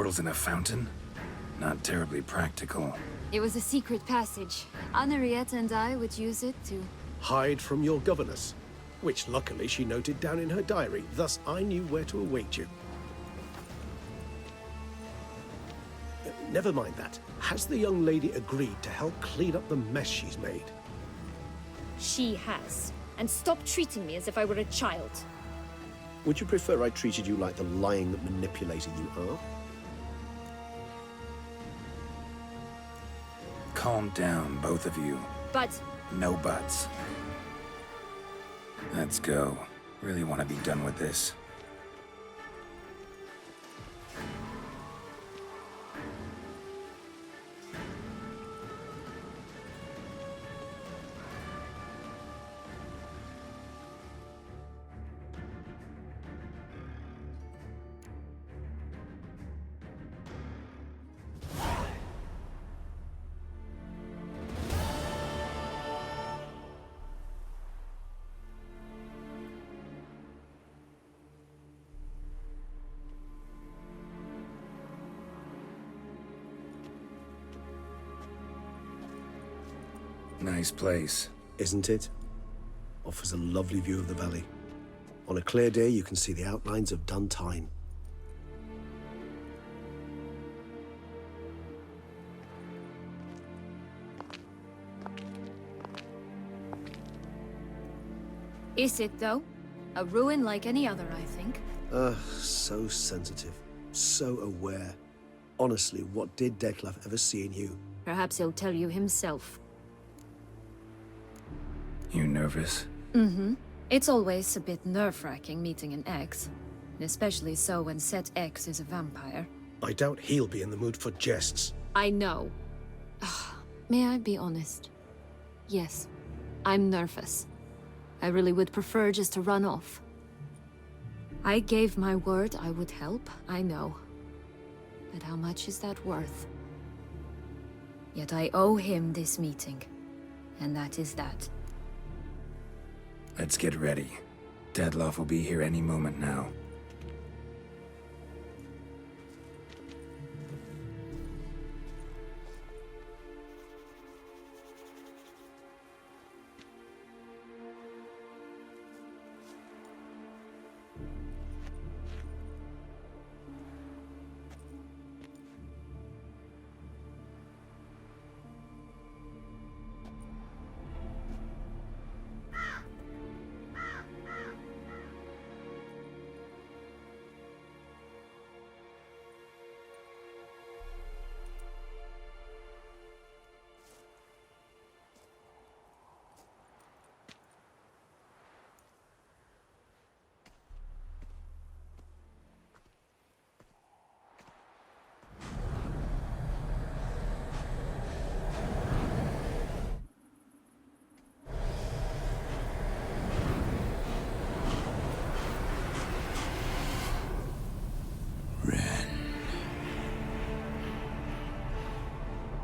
portals in a fountain? Not terribly practical. It was a secret passage. Anariette and I would use it to... Hide from your governess, which luckily she noted down in her diary, thus I knew where to await you. Never mind that. Has the young lady agreed to help clean up the mess she's made? She has. And stop treating me as if I were a child. Would you prefer I treated you like the lying manipulator you are? Calm down, both of you. But... No buts. Let's go. Really want to be done with this. Nice place. Isn't it? Offers a lovely view of the valley. On a clear day, you can see the outlines of Duntine. Is it, though? A ruin like any other, I think. So sensitive. So aware. Honestly, what did Dettlaff ever see in you? Perhaps he'll tell you himself. You nervous? Mm-hmm. It's always a bit nerve-wracking meeting an ex. And especially so when said ex is a vampire. I doubt he'll be in the mood for jests. I know. May I be honest? Yes, I'm nervous. I really would prefer just to run off. I gave my word I would help, I know. But how much is that worth? Yet I owe him this meeting. And that is that. Let's get ready. Dettlaff will be here any moment now.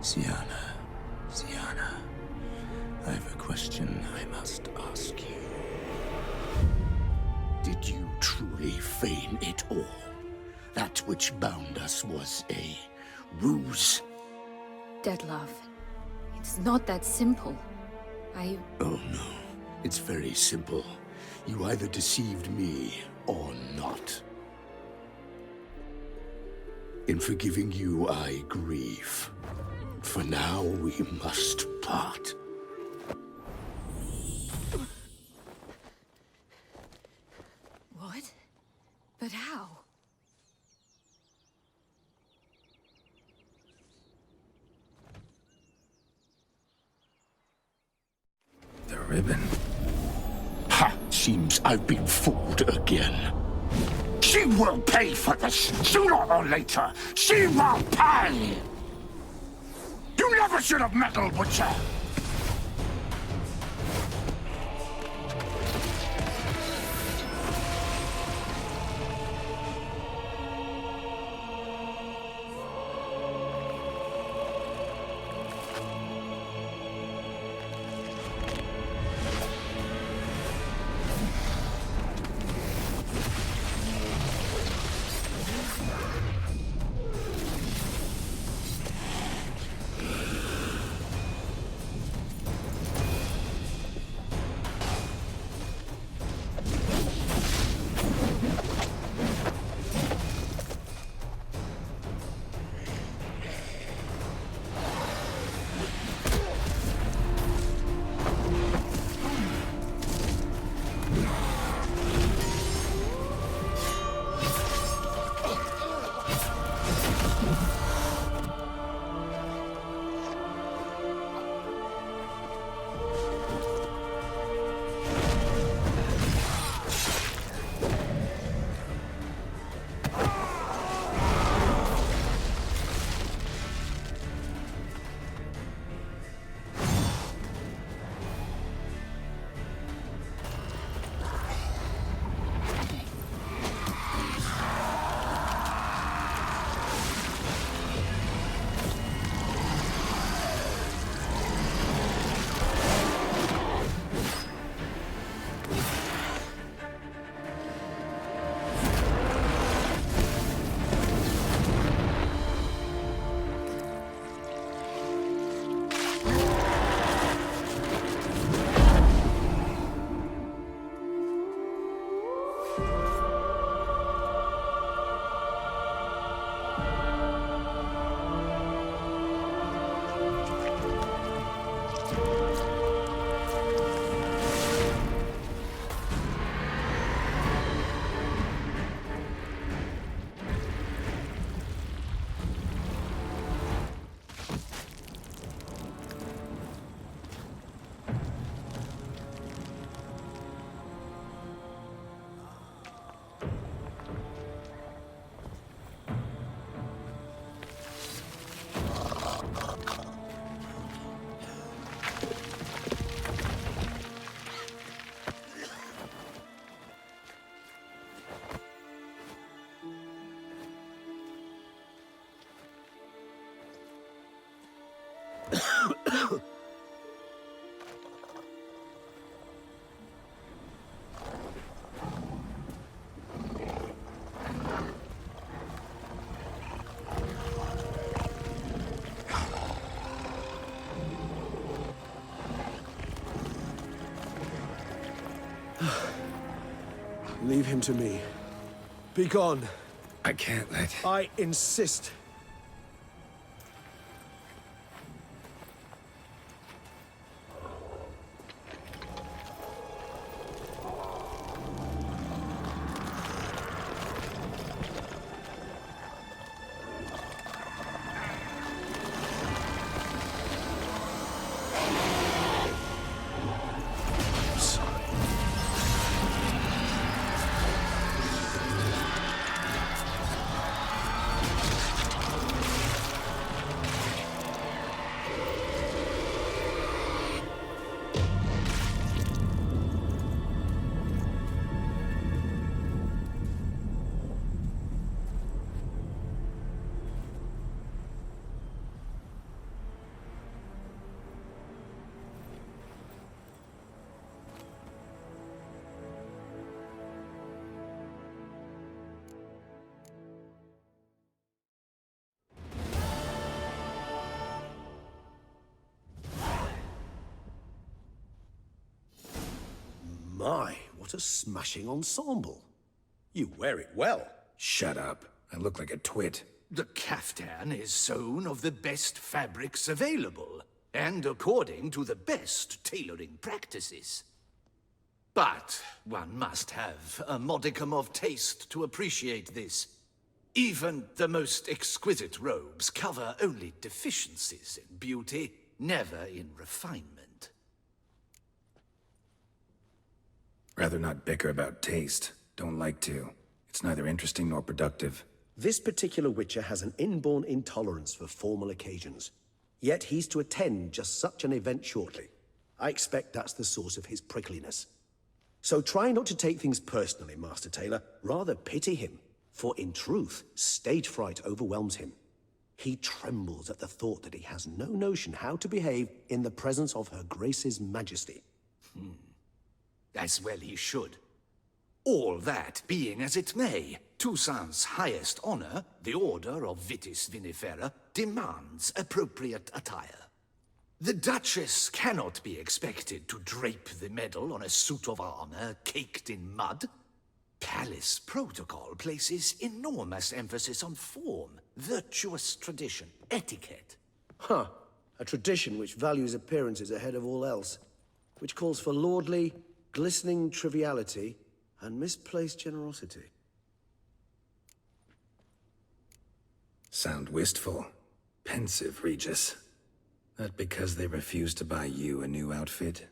Syanna, I have a question I must ask you. Did you truly feign it all? That which bound us was a ruse? Dettlaff, it's not that simple. Oh no, it's very simple. You either deceived me or not. In forgiving you, I grieve. For now, we must part. What? But how? The ribbon. Ha! Seems I've been fooled again. She will pay for this, sooner or later. She will pay! You never should have meddled with her! Leave him to me. Be gone. I can't let... I insist. My, what a smashing ensemble. You wear it well. Shut up. I look like a twit. The caftan is sewn of the best fabrics available, and according to the best tailoring practices. But one must have a modicum of taste to appreciate this. Even the most exquisite robes cover only deficiencies in beauty, never in refinement. Rather not bicker about taste. Don't like to. It's neither interesting nor productive. This particular Witcher has an inborn intolerance for formal occasions. Yet he's to attend just such an event shortly. I expect that's the source of his prickliness. So try not to take things personally, Master Taylor. Rather pity him. For in truth, stage fright overwhelms him. He trembles at the thought that he has no notion how to behave in the presence of Her Grace's Majesty. As well he should. All that being as it may, Toussaint's highest honor, the Order of Vitis Vinifera, demands appropriate attire. The Duchess cannot be expected to drape the medal on a suit of armor caked in mud. Palace protocol places enormous emphasis on form, virtuous tradition, etiquette. Huh. A tradition which values appearances ahead of all else. Which calls for lordly, glistening triviality and misplaced generosity. Sound wistful. Pensive, Regis. That because they refused to buy you a new outfit?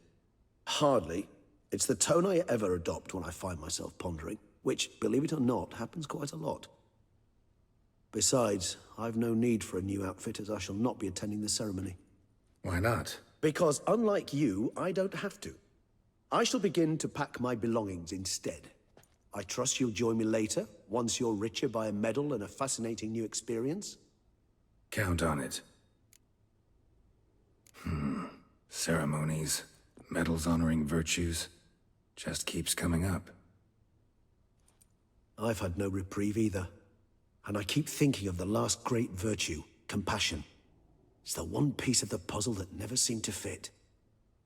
Hardly. It's the tone I ever adopt when I find myself pondering, which, believe it or not, happens quite a lot. Besides, I've no need for a new outfit as I shall not be attending the ceremony. Why not? Because unlike you, I don't have to. I shall begin to pack my belongings instead. I trust you'll join me later, once you're richer by a medal and a fascinating new experience? Count on it. Ceremonies, medals honoring virtues, just keeps coming up. I've had no reprieve either. And I keep thinking of the last great virtue, compassion. It's the one piece of the puzzle that never seemed to fit.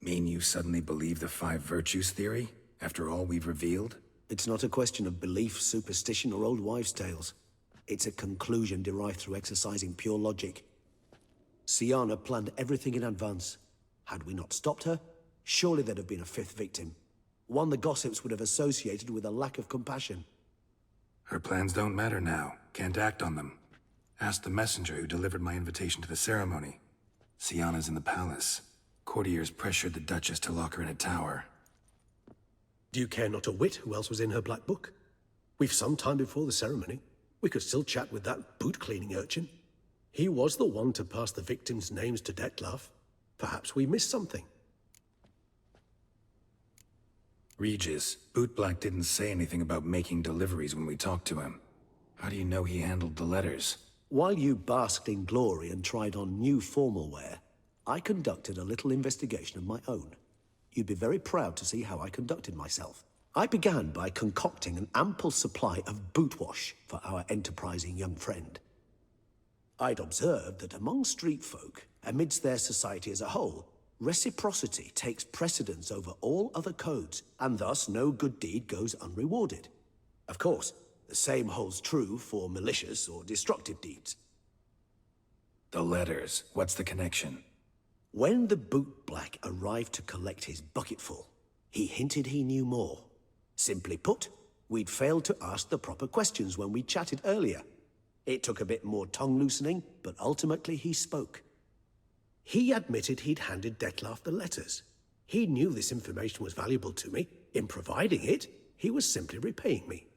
Mean you suddenly believe the 5 virtues theory, after all we've revealed? It's not a question of belief, superstition, or old wives' tales. It's a conclusion derived through exercising pure logic. Syanna planned everything in advance. Had we not stopped her, surely there'd have been a 5th victim. One the gossips would have associated with a lack of compassion. Her plans don't matter now. Can't act on them. Ask the messenger who delivered my invitation to the ceremony. Syanna's in the palace. Courtiers pressured the Duchess to lock her in a tower. Do you care not a whit who else was in her black book? We've some time before the ceremony. We could still chat with that boot-cleaning urchin. He was the one to pass the victims' names to Dettlaff. Perhaps we missed something. Regis, Bootblack didn't say anything about making deliveries when we talked to him. How do you know he handled the letters? While you basked in glory and tried on new formal wear, I conducted a little investigation of my own. You'd be very proud to see how I conducted myself. I began by concocting an ample supply of boot wash for our enterprising young friend. I'd observed that among street folk, amidst their society as a whole, reciprocity takes precedence over all other codes, and thus no good deed goes unrewarded. Of course, the same holds true for malicious or destructive deeds. The letters, what's the connection? When the bootblack arrived to collect his bucketful, he hinted he knew more. Simply put, we'd failed to ask the proper questions when we chatted earlier. It took a bit more tongue-loosening, but ultimately he spoke. He admitted he'd handed Dettlaff the letters. He knew this information was valuable to me. In providing it, he was simply repaying me.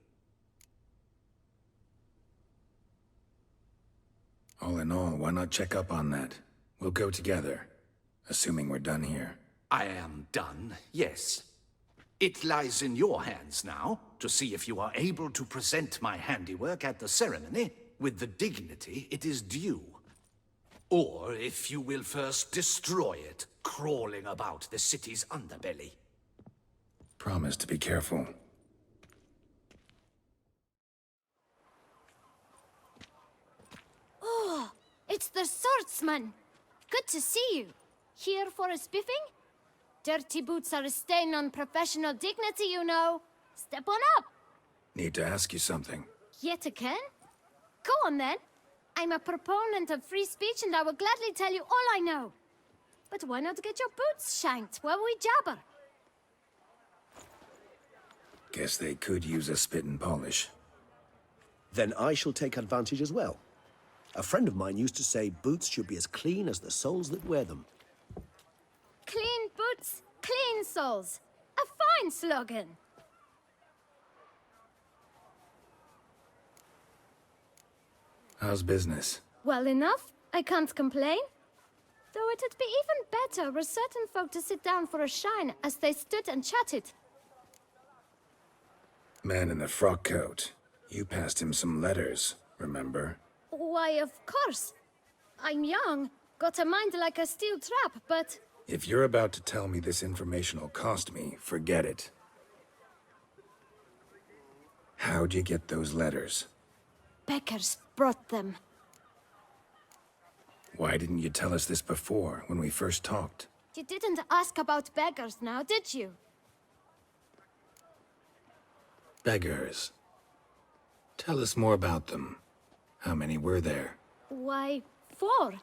All in all, why not check up on that? We'll go together, assuming we're done here. I am done, yes. It lies in your hands now to see if you are able to present my handiwork at the ceremony with the dignity it is due. Or if you will first destroy it, crawling about the city's underbelly. Promise to be careful. Oh, it's the swordsman. Good to see you. Here for a spiffing? Dirty boots are a stain on professional dignity, you know. Step on up. Need to ask you something. Yet again? Go on then. I'm a proponent of free speech and I will gladly tell you all I know. But why not get your boots shanked while we jabber? Guess they could use a spit and polish. Then I shall take advantage as well. A friend of mine used to say boots should be as clean as the soles that wear them. Clean boots, clean soles. A fine slogan. How's business? Well enough. I can't complain. Though it'd be even better were certain folk to sit down for a shine as they stood and chatted. Man in the frock coat. You passed him some letters, remember? Why, of course. I'm young, got a mind like a steel trap, but... If you're about to tell me this information will cost me, forget it. How'd you get those letters? Beggars brought them. Why didn't you tell us this before, when we first talked? You didn't ask about beggars now, did you? Beggars. Tell us more about them. How many were there? Why, 4.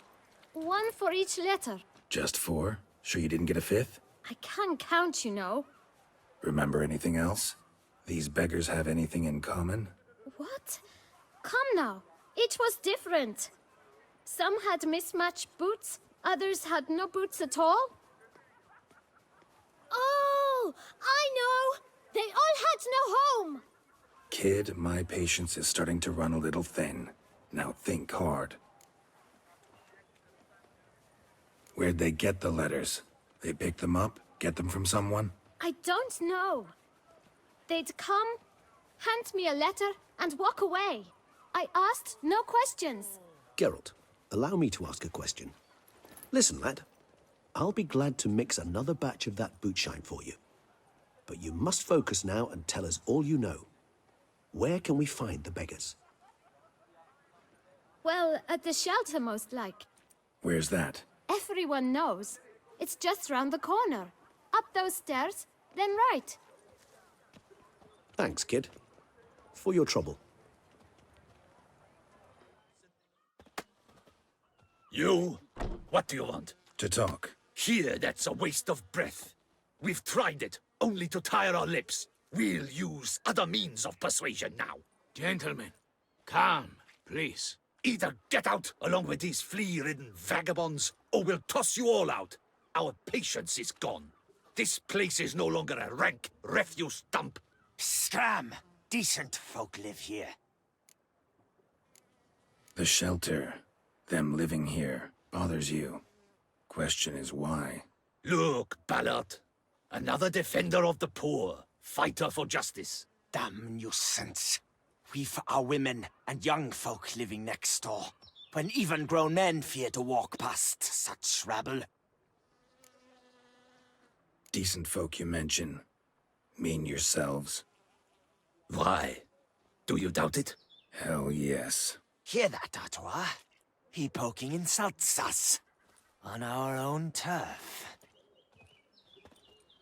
1 for each letter. Just 4? Sure you didn't get a 5th? I can't count, you know. Remember anything else? These beggars have anything in common? What? Come now. Each was different. Some had mismatched boots, others had no boots at all. Oh, I know! They all had no home! Kid, my patience is starting to run a little thin. Now think hard. Where'd they get the letters? They pick them up? Get them from someone? I don't know. They'd come, hand me a letter, and walk away. I asked no questions. Geralt, allow me to ask a question. Listen, lad. I'll be glad to mix another batch of that bootshine for you. But you must focus now and tell us all you know. Where can we find the beggars? Well, at the shelter, most like. Where's that? Everyone knows. It's just round the corner. Up those stairs, then right. Thanks, kid. For your trouble. You? What do you want? To talk. Here, that's a waste of breath. We've tried it, only to tire our lips. We'll use other means of persuasion now. Gentlemen, calm, please. Either get out along with these flea-ridden vagabonds, or we'll toss you all out. Our patience is gone. This place is no longer a rank refuse dump. Scram! Decent folk live here. The shelter, them living here, bothers you. Question is why? Look, Ballard. Another defender of the poor, fighter for justice. Damn nuisance. We've our women and young folk living next door, when even grown men fear to walk past such rabble. Decent folk you mention. Mean yourselves? Why? Do you doubt it? Hell yes. Hear that, Artois? He poking insults us. On our own turf.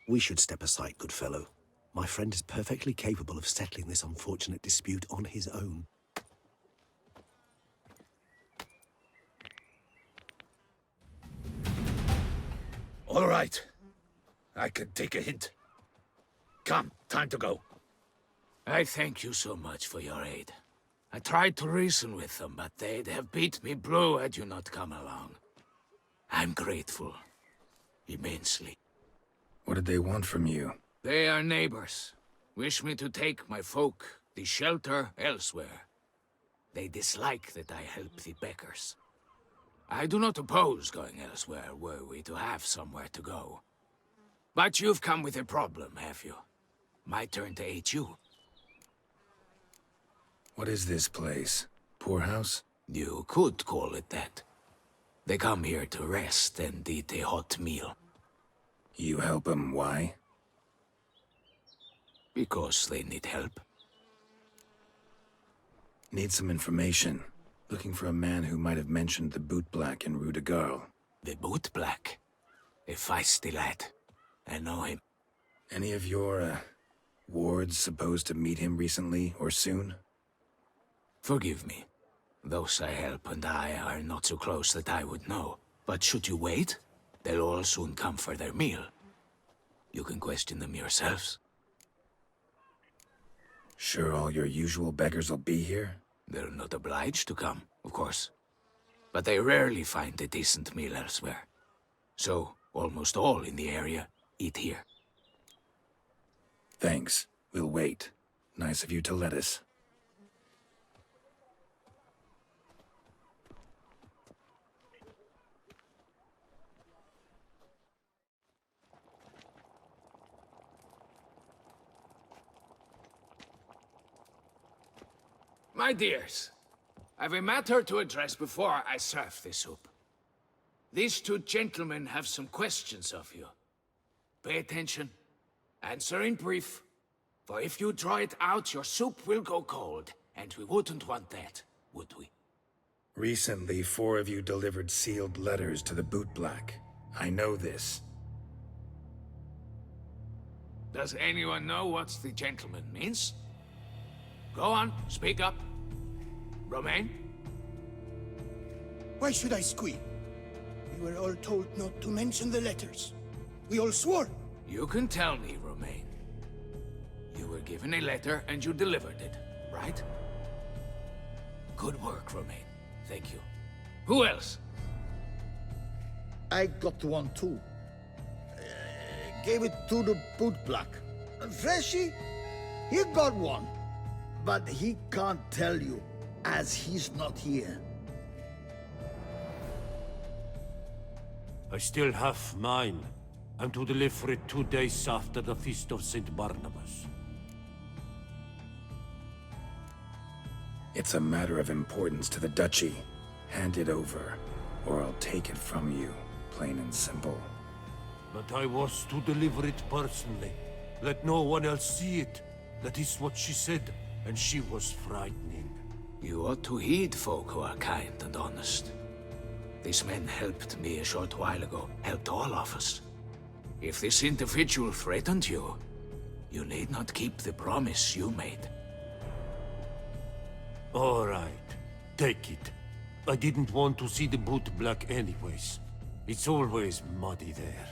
We should step aside, good fellow. My friend is perfectly capable of settling this unfortunate dispute on his own. All right. I can take a hint. Come, time to go. I thank you so much for your aid. I tried to reason with them, but they'd have beat me blue had you not come along. I'm grateful. Immensely. What did they want from you? They are neighbors. Wish me to take my folk, the shelter, elsewhere. They dislike that I help the beggars. I do not oppose going elsewhere, were we to have somewhere to go. But you've come with a problem, have you? My turn to aid you. What is this place? Poorhouse? You could call it that. They come here to rest and eat a hot meal. You help them, why? Because they need help. Need some information. Looking for a man who might have mentioned the boot black in Rue de Garl. The boot black. A feisty lad. I know him. Any of your, wards supposed to meet him recently or soon? Forgive me. Those I help and I are not so close that I would know. But should you wait, they'll all soon come for their meal. You can question them yourselves. Sure all your usual beggars will be here? They're not obliged to come, of course. But they rarely find a decent meal elsewhere. So, almost all in the area eat here. Thanks. We'll wait. Nice of you to let us. My dears, I've a matter to address before I serve the soup. These two gentlemen have some questions of you. Pay attention. Answer in brief. For if you draw it out, your soup will go cold. And we wouldn't want that, would we? Recently, 4 of you delivered sealed letters to the boot black. I know this. Does anyone know what the gentleman means? Go on, speak up. Romain? Why should I squeal? We were all told not to mention the letters. We all swore. You can tell me, Romain. You were given a letter and you delivered it, right? Good work, Romain. Thank you. Who else? I got one too. Gave it to the bootblack. Freshy, he got one. But he can't tell you, as he's not here. I still have mine. I'm to deliver it 2 days after the Feast of St. Barnabas. It's a matter of importance to the Duchy. Hand it over, or I'll take it from you, plain and simple. But I was to deliver it personally. Let no one else see it. That is what she said, and she was frightening. You ought to heed folk who are kind and honest. These men helped me a short while ago, helped all of us. If this individual threatened you, you need not keep the promise you made. All right, take it. I didn't want to see the bootblack anyways. It's always muddy there.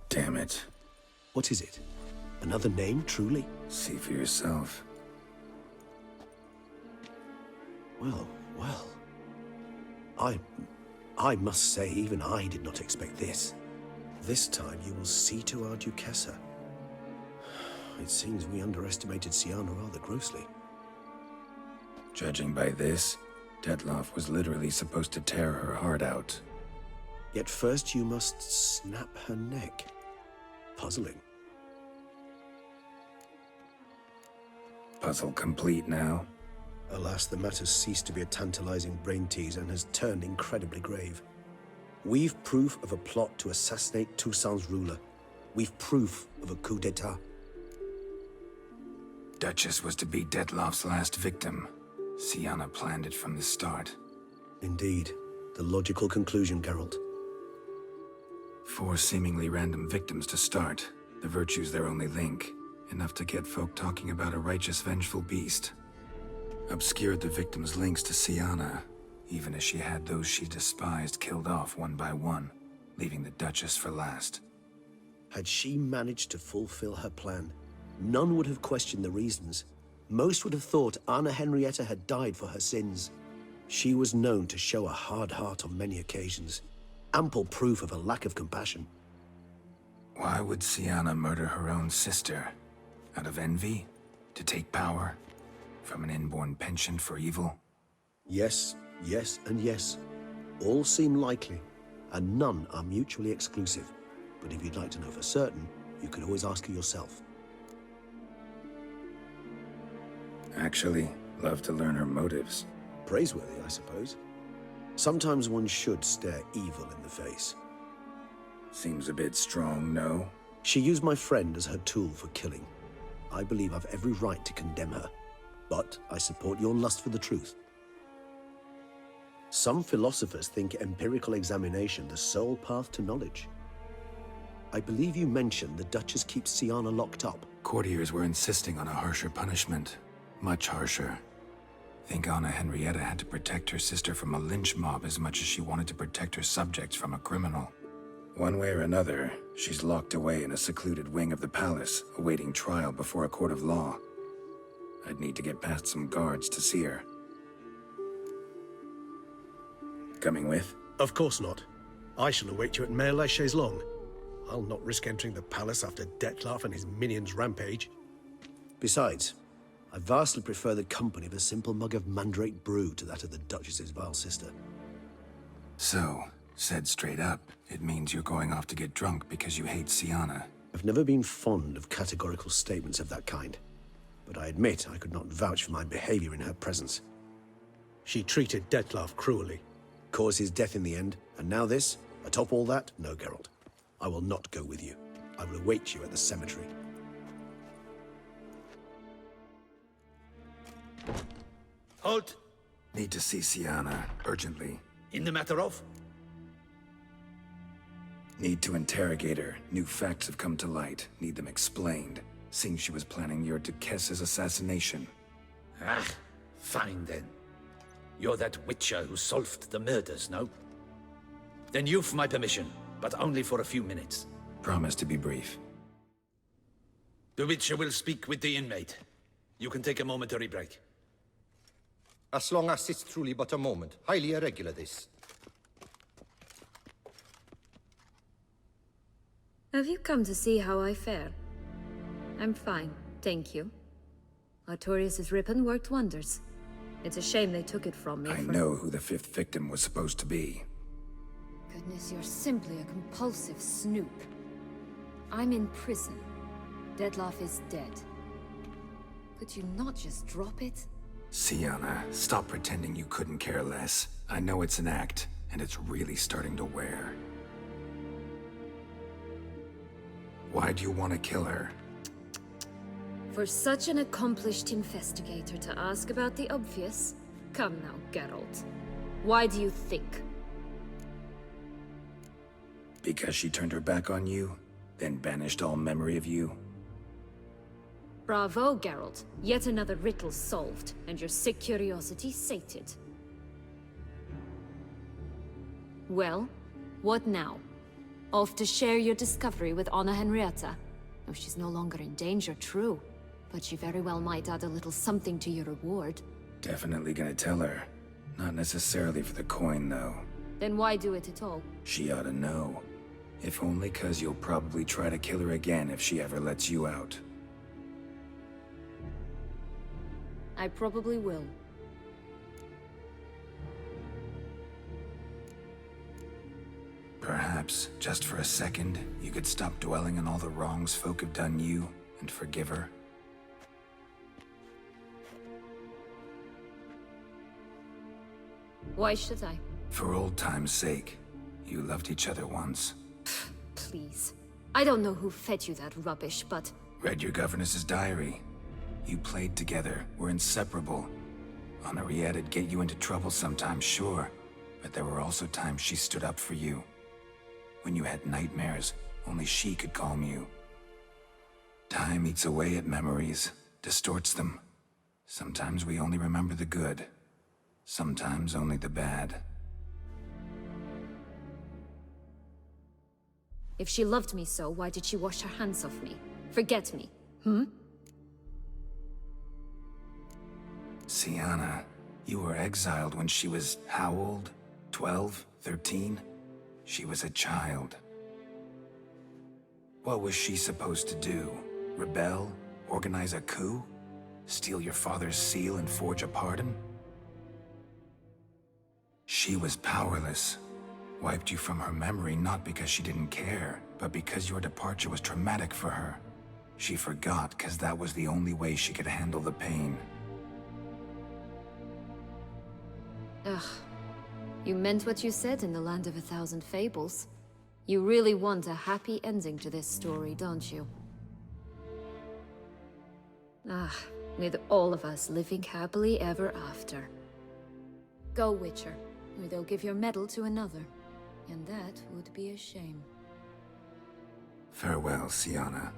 Damn it. What is it? Another name, truly? See for yourself. Well, well. I must say, even I did not expect this. This time you will see to our Duquesa. It seems we underestimated Syanna rather grossly. Judging by this, Detloff was literally supposed to tear her heart out. Yet first you must snap her neck. Puzzling. Puzzle complete now. Alas, the matter's ceased to be a tantalizing brain tease and has turned incredibly grave. We've proof of a plot to assassinate Toussaint's ruler. We've proof of a coup d'etat. Duchess was to be Detloff's last victim. Syanna planned it from the start. Indeed. The logical conclusion, Geralt. 4 seemingly random victims to start. The virtue's their only link. Enough to get folk talking about a righteous, vengeful beast. Obscured the victims' links to Syanna, even as she had those she despised killed off one by one, leaving the Duchess for last. Had she managed to fulfill her plan, none would have questioned the reasons. Most would have thought Anna Henrietta had died for her sins. She was known to show a hard heart on many occasions. Ample proof of a lack of compassion. Why would Syanna murder her own sister? Out of envy? To take power? From an inborn penchant for evil? Yes, yes, and yes. All seem likely, and none are mutually exclusive. But if you'd like to know for certain, you could always ask her yourself. Actually, love to learn her motives. Praiseworthy, I suppose. Sometimes one should stare evil in the face. Seems a bit strong, no? She used my friend as her tool for killing. I believe I've every right to condemn her. But I support your lust for the truth. Some philosophers think empirical examination the sole path to knowledge. I believe you mentioned the Duchess keeps Syanna locked up. Courtiers were insisting on a harsher punishment. Much harsher. Think Anna Henrietta had to protect her sister from a lynch mob as much as she wanted to protect her subjects from a criminal. One way or another, she's locked away in a secluded wing of the palace, awaiting trial before a court of law. I'd need to get past some guards to see her. Coming with? Of course not. I shall await you at Mare la Chaise-Longue. I'll not risk entering the palace after Detloff and his minions rampage. Besides, I vastly prefer the company of a simple mug of mandrake brew to that of the Duchess's vile sister. So, said straight up, it means you're going off to get drunk because you hate Syanna. I've never been fond of categorical statements of that kind, but I admit I could not vouch for my behavior in her presence. She treated Detloff cruelly, caused his death in the end, and now this? Atop all that? No, Geralt. I will not go with you. I will await you at the cemetery. Halt! Need to see Syanna, urgently. In the matter of? Need to interrogate her. New facts have come to light. Need them explained. Seems she was planning your Duquesse's assassination. Ah, fine then. You're that witcher who solved the murders, no? Then you've my permission, but only for a few minutes. Promise to be brief. The Witcher will speak with the inmate. You can take a momentary break. As long as it's truly but a moment. Highly irregular, this. Have you come to see how I fare? I'm fine, thank you. Artorius' ribbon worked wonders. It's a shame they took it from me. I know who the fifth victim was supposed to be. Goodness, you're simply a compulsive snoop. I'm in prison. Dettlaff is dead. Could you not just drop it? Syanna, stop pretending you couldn't care less. I know it's an act, and it's really starting to wear. Why do you want to kill her? For such an accomplished investigator to ask about the obvious? Come now, Geralt. Why do you think? Because she turned her back on you, then banished all memory of you? Bravo, Geralt. Yet another riddle solved, and your sick curiosity sated. Well, what now? Off to share your discovery with Anna Henrietta? Oh, she's no longer in danger, true. But she very well might add a little something to your reward. Definitely gonna tell her. Not necessarily for the coin, though. Then why do it at all? She ought to know. If only 'cause you'll probably try to kill her again if she ever lets you out. I probably will. Perhaps, just for a second, you could stop dwelling on all the wrongs folk have done you and forgive her. Why should I? For old time's sake. You loved each other once. Please. I don't know who fed you that rubbish, but... Read your governess's diary. You played together, were inseparable. Henriette'd get you into trouble sometimes, sure. But there were also times she stood up for you. When you had nightmares, only she could calm you. Time eats away at memories, distorts them. Sometimes we only remember the good. Sometimes only the bad. If she loved me so, why did she wash her hands off me? Forget me, Syanna, you were exiled when she was how old? 12? 13? She was a child. What was she supposed to do? Rebel? Organize a coup? Steal your father's seal and forge a pardon? She was powerless. Wiped you from her memory not because she didn't care, but because your departure was traumatic for her. She forgot because that was the only way she could handle the pain. Ugh. You meant what you said in the Land of a Thousand Fables. You really want a happy ending to this story, don't you? Ah, with all of us living happily ever after. Go, Witcher, or they'll give your medal to another. And that would be a shame. Farewell, Syanna.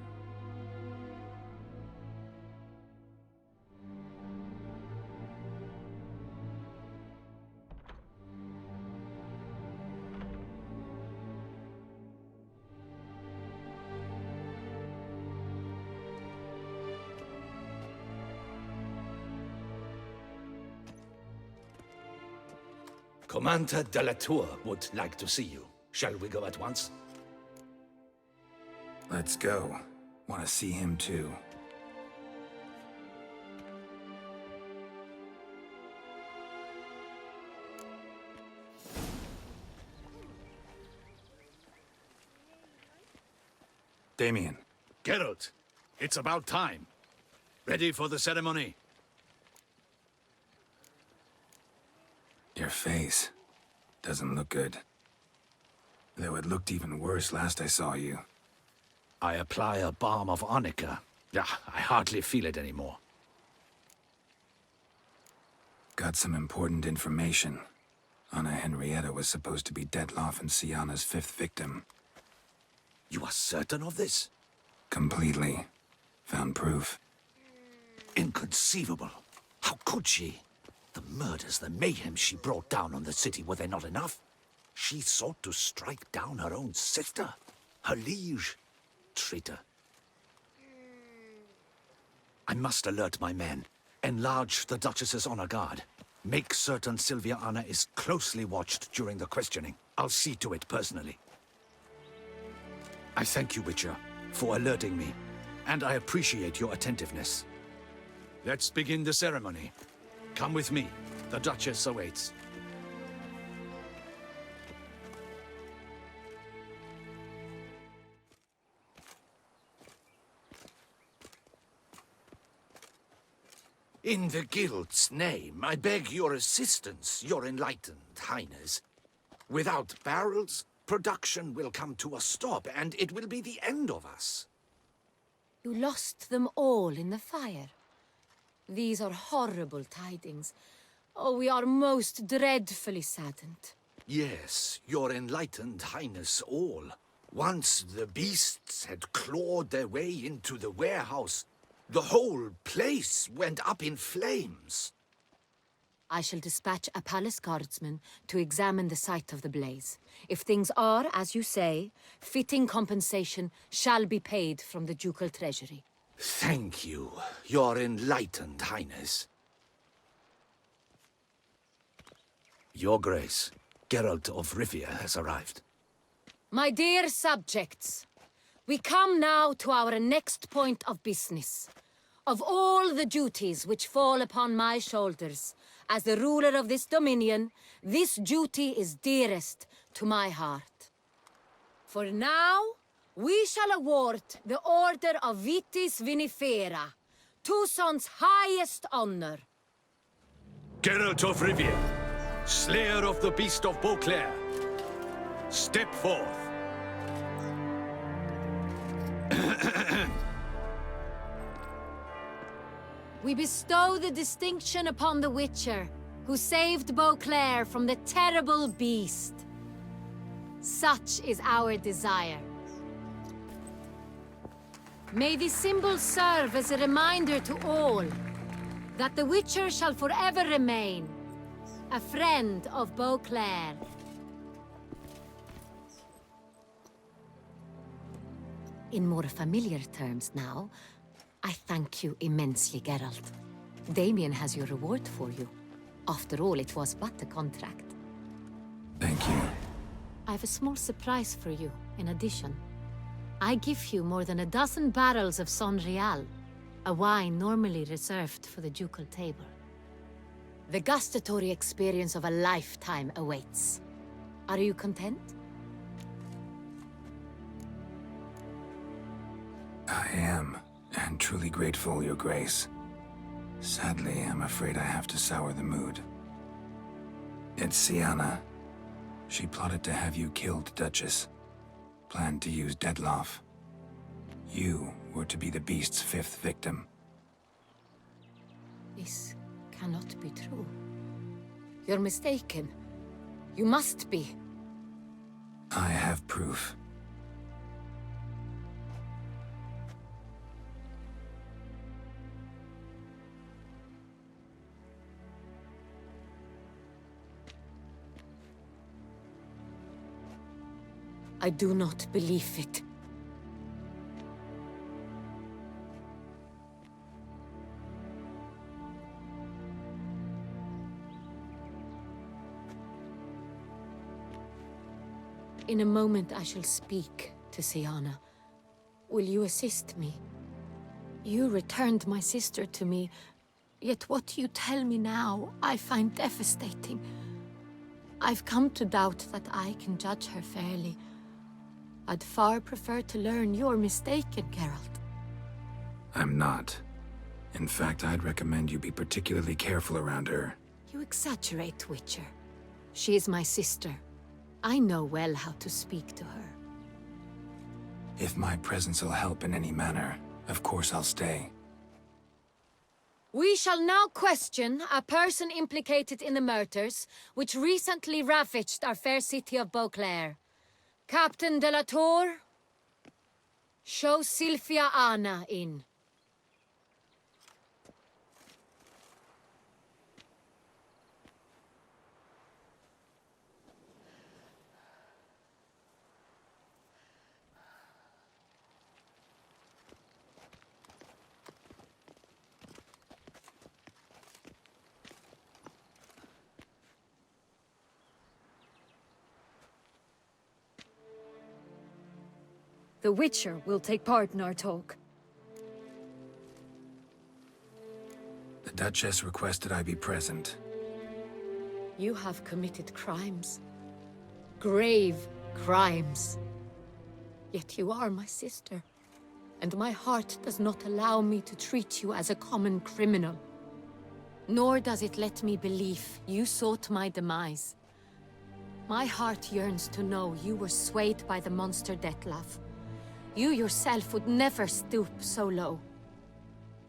Commander de la Tour would like to see you. Shall we go at once? Let's go. Want to see him too. Damien. Geralt, it's about time. Ready for the ceremony? Your face doesn't look good. Though it looked even worse last I saw you. I apply a balm of Arnica. Yeah, I hardly feel it anymore. Got some important information. Anna Henrietta was supposed to be Dettlaff and Syanna's fifth victim. You are certain of this? Completely. Found proof. Inconceivable. How could she? The murders, the mayhem she brought down on the city, were they not enough? She sought to strike down her own sister, her liege. Traitor. I must alert my men. Enlarge the Duchess's honor guard. Make certain Sylvia Anna is closely watched during the questioning. I'll see to it personally. I thank you, Witcher, for alerting me, and I appreciate your attentiveness. Let's begin the ceremony. Come with me. The Duchess awaits. In the Guild's name, I beg your assistance, your enlightened highness. Without barrels, production will come to a stop, and it will be the end of us. You lost them all in the fire. These are horrible tidings. Oh, we are most dreadfully saddened. Yes, your enlightened highness all. Once the beasts had clawed their way into the warehouse, the whole place went up in flames. I shall dispatch a palace guardsman to examine the site of the blaze. If things are, as you say, fitting compensation shall be paid from the ducal treasury. Thank you, your enlightened highness. Your Grace, Geralt of Rivia has arrived. My dear subjects, we come now to our next point of business. Of all the duties which fall upon my shoulders, as the ruler of this dominion, this duty is dearest to my heart. For now, we shall award the Order of Vitis Vinifera, Toussaint's highest honor. Geralt of Rivia, Slayer of the Beast of Beauclair, step forth. We bestow the distinction upon the Witcher, who saved Beauclair from the terrible beast. Such is our desire. May this symbol serve as a reminder to all that the Witcher shall forever remain a friend of Beauclair. In more familiar terms now, I thank you immensely, Geralt. Damien has your reward for you. After all, it was but a contract. Thank you. I have a small surprise for you, in addition. I give you more than a dozen barrels of Sonreal, a wine normally reserved for the ducal table. The gustatory experience of a lifetime awaits. Are you content? I am, and truly grateful, Your Grace. Sadly, I'm afraid I have to sour the mood. It's Syanna. She plotted to have you killed, Duchess. Planned to use Dettlaff. You were to be the beast's fifth victim. This cannot be true. You're mistaken. You must be. I have proof. I do not believe it. In a moment I shall speak to Syanna. Will you assist me? You returned my sister to me, yet what you tell me now I find devastating. I've come to doubt that I can judge her fairly. I'd far prefer to learn you're mistaken, Geralt. I'm not. In fact, I'd recommend you be particularly careful around her. You exaggerate, Witcher. She is my sister. I know well how to speak to her. If my presence will help in any manner, of course I'll stay. We shall now question a person implicated in the murders which recently ravaged our fair city of Beauclair. Captain de la Tour, show Sylvia Anna in. The Witcher will take part in our talk. The Duchess requested I be present. You have committed crimes. Grave crimes. Yet you are my sister, and my heart does not allow me to treat you as a common criminal. Nor does it let me believe you sought my demise. My heart yearns to know you were swayed by the monster Dettlaff. You yourself would never stoop so low.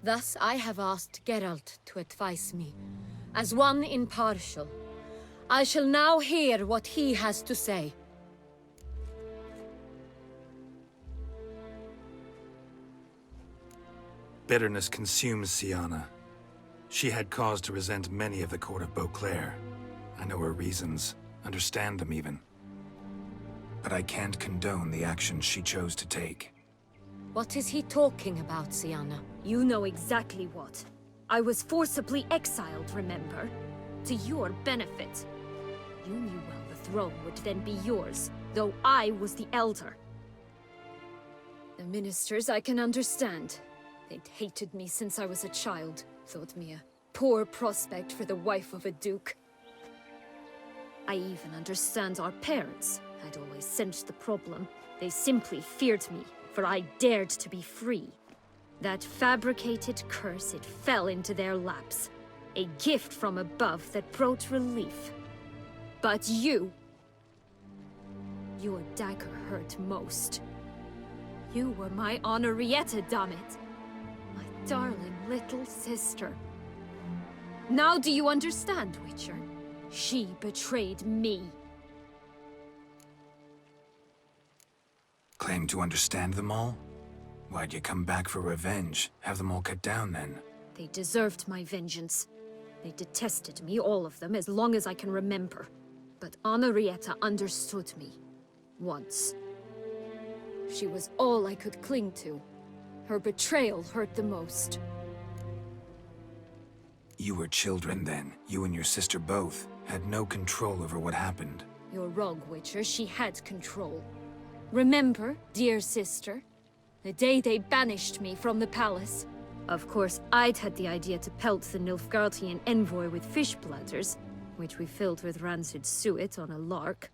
Thus I have asked Geralt to advise me, as one impartial. I shall now hear what he has to say. Bitterness consumes Syanna. She had cause to resent many of the court of Beauclair. I know her reasons, understand them even. But I can't condone the actions she chose to take. What is he talking about, Syanna? You know exactly what. I was forcibly exiled, remember? To your benefit. You knew well the throne would then be yours, though I was the elder. The ministers I can understand. They'd hated me since I was a child, thought me a poor prospect for the wife of a duke. I even understand our parents. I'd always sensed the problem. They simply feared me, for I dared to be free. That fabricated curse, it fell into their laps. A gift from above that brought relief. But you... Your dagger hurt most. You were my Honorrietta, damn it. My darling little sister. Now do you understand, Witcher? She betrayed me. Claim to understand them all? Why'd you come back for revenge? Have them all cut down then? They deserved my vengeance. They detested me, all of them, as long as I can remember. But Honorrietta understood me. Once. She was all I could cling to. Her betrayal hurt the most. You were children then. You and your sister both had no control over what happened. You're wrong, Witcher. She had control. Remember, dear sister? The day they banished me from the palace. Of course, I'd had the idea to pelt the Nilfgaardian envoy with fish bladders, which we filled with rancid suet on a lark.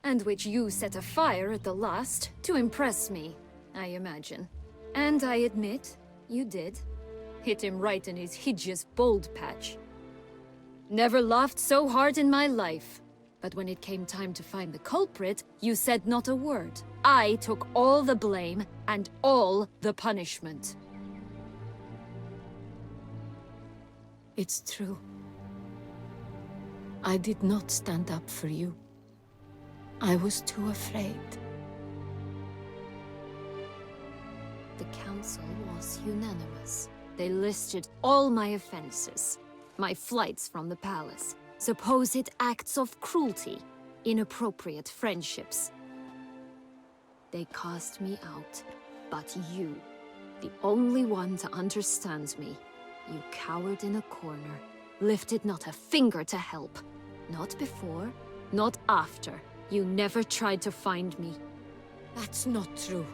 And which you set afire at the last, to impress me, I imagine. And I admit, you did. Hit him right in his hideous bald patch. Never laughed so hard in my life. But when it came time to find the culprit, you said not a word. I took all the blame and all the punishment. It's true. I did not stand up for you. I was too afraid. The council was unanimous. They listed all my offenses. My flights from the palace. Supposed acts of cruelty. Inappropriate friendships. They cast me out. But you, the only one to understand me, you cowered in a corner. Lifted not a finger to help. Not before, not after. You never tried to find me. That's not true.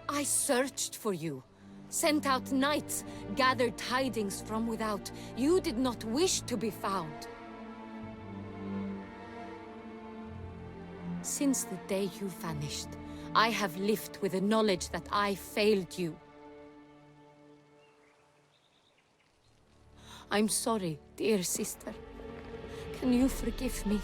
I searched for you. Sent out knights, gathered tidings from without. You did not wish to be found. Since the day you vanished, I have lived with the knowledge that I failed you. I'm sorry, dear sister. Can you forgive me?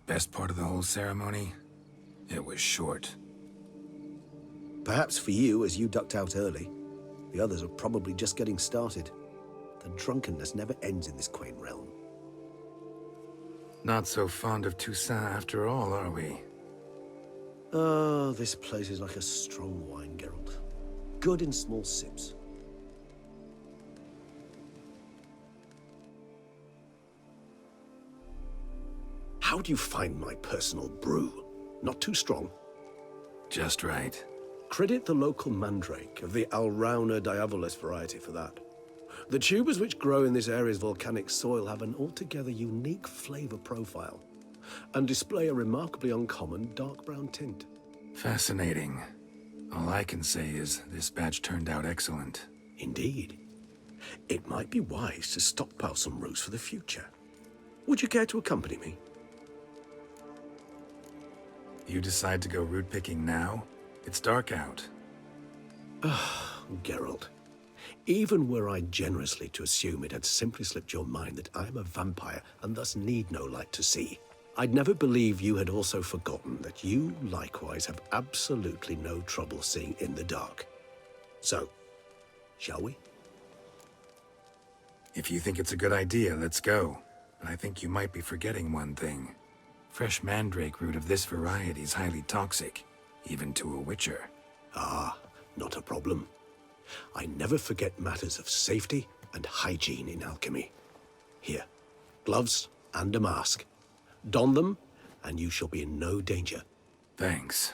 best part of the whole ceremony? It was short. Perhaps for you, as you ducked out early. The others are probably just getting started. The drunkenness never ends in this quaint realm. Not so fond of Toussaint after all, are we? Oh, this place is like a strong wine, Geralt. Good in small sips. How do you find my personal brew? Not too strong? Just right. Credit the local mandrake of the Alrauna diavolis variety for that. The tubers which grow in this area's volcanic soil have an altogether unique flavor profile and display a remarkably uncommon dark brown tint. Fascinating. All I can say is this batch turned out excellent. Indeed. It might be wise to stockpile some roots for the future. Would you care to accompany me? You decide to go root picking now? It's dark out. Geralt, even were I generously to assume it had simply slipped your mind that I am a vampire and thus need no light to see, I'd never believe you had also forgotten that you likewise have absolutely no trouble seeing in the dark. So, shall we? If you think it's a good idea, let's go. But I think you might be forgetting one thing. Fresh mandrake root of this variety is highly toxic, even to a witcher. Ah, not a problem. I never forget matters of safety and hygiene in alchemy. Here, gloves and a mask. Don them, and you shall be in no danger. Thanks.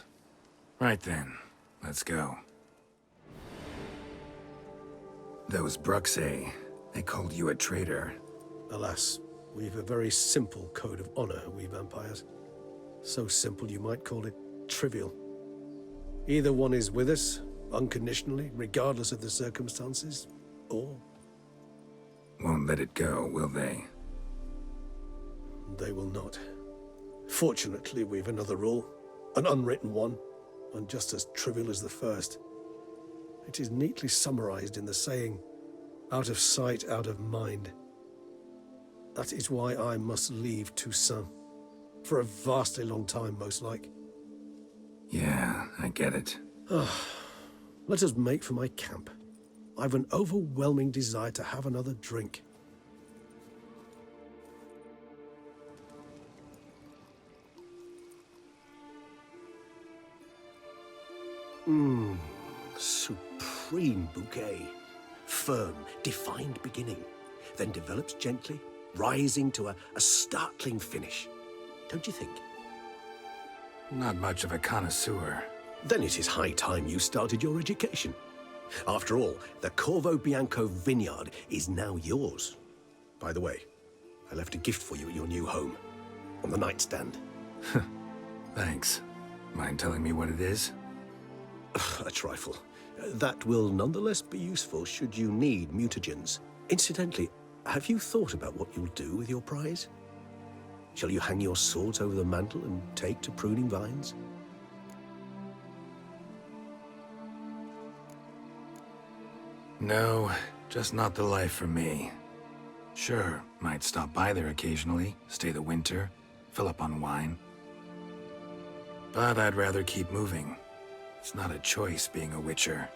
Right then, let's go. Those Bruxae, they called you a traitor. Alas, we've a very simple code of honor, we vampires. So simple you might call it trivial. Either one is with us, unconditionally, regardless of the circumstances, or... Won't let it go, will they? They will not. Fortunately, we've another rule, an unwritten one, and just as trivial as the first. It is neatly summarized in the saying, out of sight, out of mind. That is why I must leave Toussaint. For a vastly long time, most like. Yeah, I get it. Let us make for my camp. I've an overwhelming desire to have another drink. Supreme bouquet. Firm, defined beginning, then develops gently, rising to a startling finish. Don't you think? Not much of a connoisseur. Then it is high time you started your education. After all, the Corvo Bianco vineyard is now yours. By the way, I left a gift for you at your new home, on the nightstand. Thanks. Mind telling me what it is? A trifle. That will nonetheless be useful should you need mutagens. Incidentally, have you thought about what you'll do with your prize? Shall you hang your swords over the mantle and take to pruning vines? No, just not the life for me. Sure, might stop by there occasionally, stay the winter, fill up on wine. But I'd rather keep moving. It's not a choice being a witcher.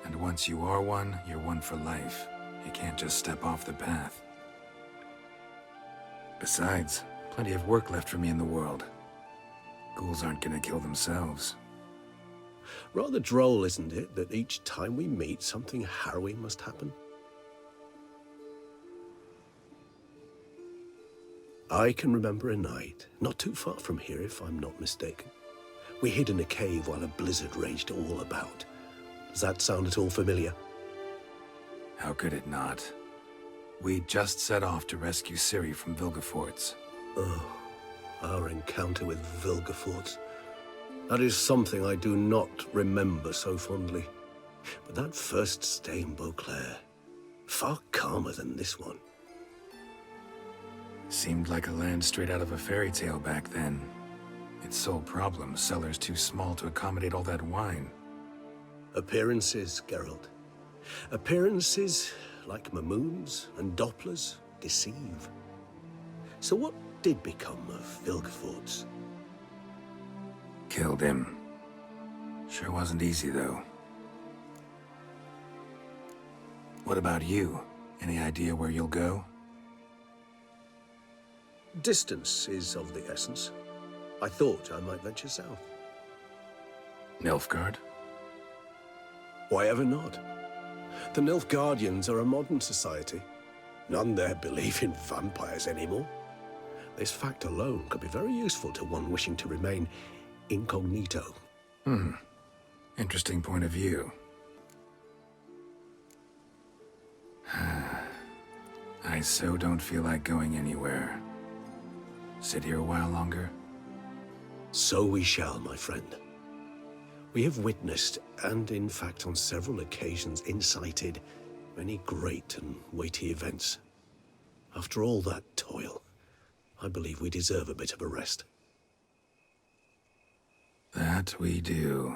And once you are one, you're one for life. You can't just step off the path. Besides, plenty of work left for me in the world. Ghouls aren't gonna kill themselves. Rather droll, isn't it, that each time we meet, something harrowing must happen? I can remember a night, not too far from here if I'm not mistaken. We hid in a cave while a blizzard raged all about. Does that sound at all familiar? How could it not? We just set off to rescue Ciri from Vilgefortz. Oh, our encounter with Vilgefortz. That is something I do not remember so fondly. But that first stay in Beauclair, far calmer than this one. Seemed like a land straight out of a fairy tale back then. Its sole problem, cellars too small to accommodate all that wine. Appearances, Geralt. Appearances, like Mamoons and Dopplers, deceive. So what did become of Vilgefortz? Killed him. Sure wasn't easy, though. What about you? Any idea where you'll go? Distance is of the essence. I thought I might venture south. Nilfgaard? Why ever not? The Nilfgaardians are a modern society. None there believe in vampires anymore. This fact alone could be very useful to one wishing to remain incognito. Interesting point of view. I so don't feel like going anywhere. Sit here a while longer? So we shall, my friend. We have witnessed, and in fact on several occasions incited, many great and weighty events. After all that toil, I believe we deserve a bit of a rest. That we do.